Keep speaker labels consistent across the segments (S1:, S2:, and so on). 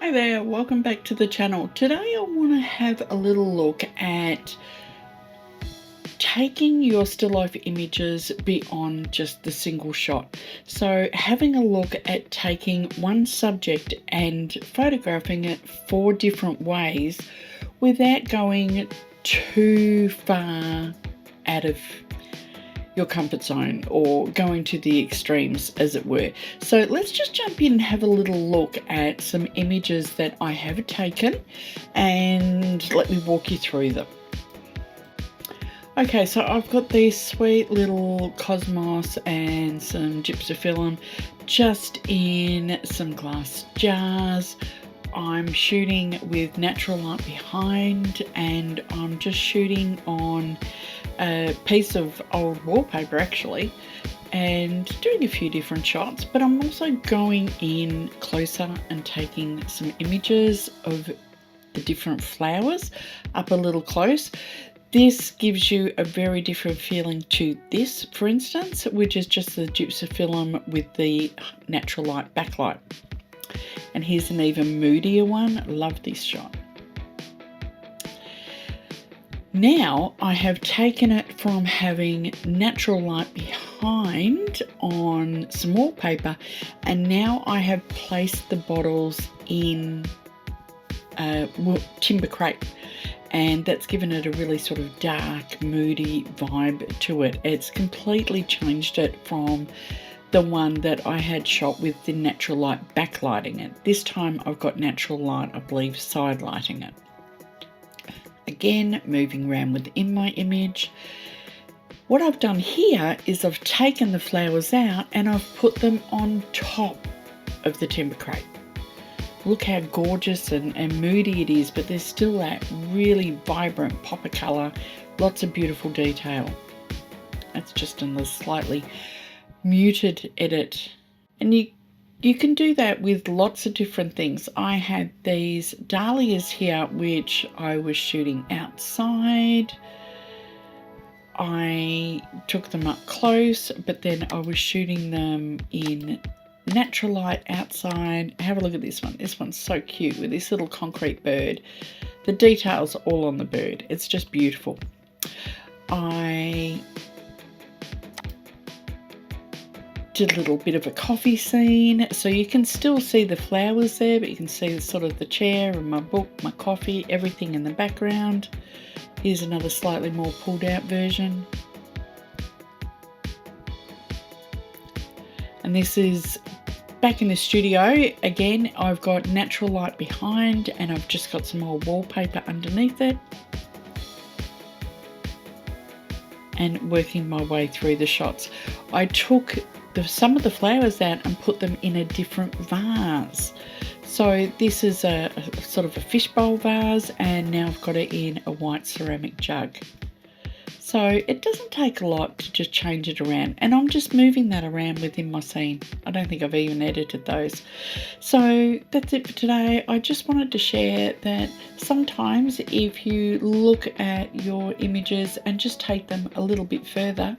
S1: Hi there, welcome back to the channel. Today I want to have a little look at taking your still life images beyond just the single shot. So having a look at taking one subject and photographing it 4 different ways without going too far out of your comfort zone or going to the extremes, as it were. So let's just jump in and have a little look at some images that I have taken and let me walk you through them. Okay, so I've got these sweet little cosmos and some gypsophyllum just in some glass jars. I'm shooting with natural light behind, and I'm just shooting on a piece of old wallpaper actually, and doing a few different shots, but I'm also going in closer and taking some images of the different flowers up a little close. This gives you a very different feeling to this, for instance, which is just the gypsophyllum with the natural light backlight. And here's an even moodier one. Love this shot. Now I have taken it from having natural light behind on some wallpaper, and now I have placed the bottles in a timber crate, and that's given it a really sort of dark, moody vibe to it. It's completely changed it from the one that I had shot with the natural light backlighting it. This time I've got natural light, I believe, side lighting it. Again, moving around within my image. What I've done here is I've taken the flowers out and I've put them on top of the timber crate. Look how gorgeous and moody it is, but there's still that really vibrant pop of colour, lots of beautiful detail. That's just in the slightly muted edit, and you can do that with lots of different things. I had these dahlias here which I was shooting outside. I took them up close, but then I was shooting them in natural light outside. Have a look at this one. This one's so cute with this little concrete bird. The details are all on the bird. It's just beautiful. I did a little bit of a coffee scene, so you can still see the flowers there, but you can see sort of the chair and my book, my coffee, everything in the background. Here's another slightly more pulled out version. And this is back in the studio. Again, I've got natural light behind and I've just got some old wallpaper underneath it, and working my way through the shots. I took some of the flowers out and put them in a different vase. So this is a sort of a fishbowl vase, and now I've got it in a white ceramic jug. So it doesn't take a lot to just change it around, and I'm just moving that around within my scene. I don't think I've even edited those. So that's it for today. I just wanted to share that sometimes if you look at your images and just take them a little bit further,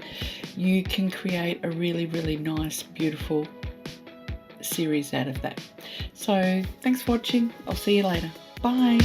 S1: you can create a really, really nice, beautiful series out of that. So thanks for watching. I'll see you later. Bye.